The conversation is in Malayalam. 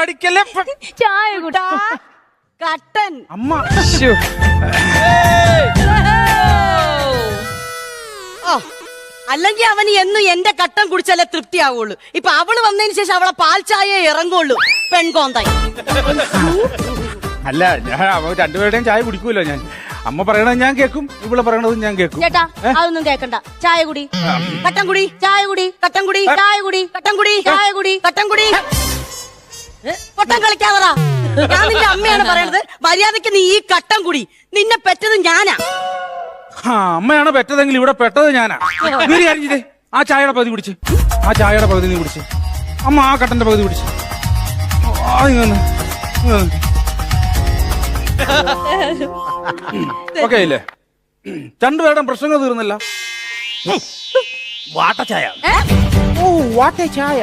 അടിക്കല്ലേ ചായ കുട്ടാ കട്ടൻ അമ്മ. ഓ അല്ലെങ്കിൽ അവന് എന്നും എന്റെ കട്ടൻ കുടിച്ചാലേ തൃപ്തിയാവുള്ളൂ. ഇപ്പൊ അവള് വന്നതിന് ശേഷം അവളെ പാൽ ചായ ഇറങ്ങുള്ളൂ. പെൺകോന്തായി. അല്ല ഞാൻ രണ്ടുപേരുടെയും ചായ കുടിക്കൂല്ലോ ഞാൻ. അമ്മ പറയണത് ഞാൻ കേൾക്കും, ഇവിടെ പറയണത് ഞാൻ കേൾക്കും. ചേട്ടാ അതൊന്നും കേക്കണ്ട. ചായ കുടി, കട്ടൻ കുടി, ചായ കുടി, കട്ടൻ കുടി, ചായ കുടി, കട്ടൻ കുടി, ചായ കുടി. കട്ടൻ കുടി. പൊട്ടം കളിക്കാതറാ. ഞാൻ നിന്റെ അമ്മയാണ് പറയണത്. മര്യാദക്ക് നീ ഈ കട്ടൻ കുടി. നിന്നെ പെറ്റത് ഞാനാ. അമ്മയാണ് പെറ്റതെങ്കിൽ ഇവിടെ പെട്ടത് ഞാനാ. ഒരു കാര്യം ചെയ്തേ, ആ ചായയുടെ പകുതി കുടിച്ച്, ആ ചായയുടെ പകുതി നീ കുടിച്ച്. അമ്മ ആ കട്ടന്റെ പകുതി കുടിച്ച്. ഓക്കെ ഇല്ലേ? രണ്ടുപേരുടെ പ്രശ്നങ്ങൾ തീർന്നില്ല. വാട്ട ചായ. ഓ വാട്ട ചായ.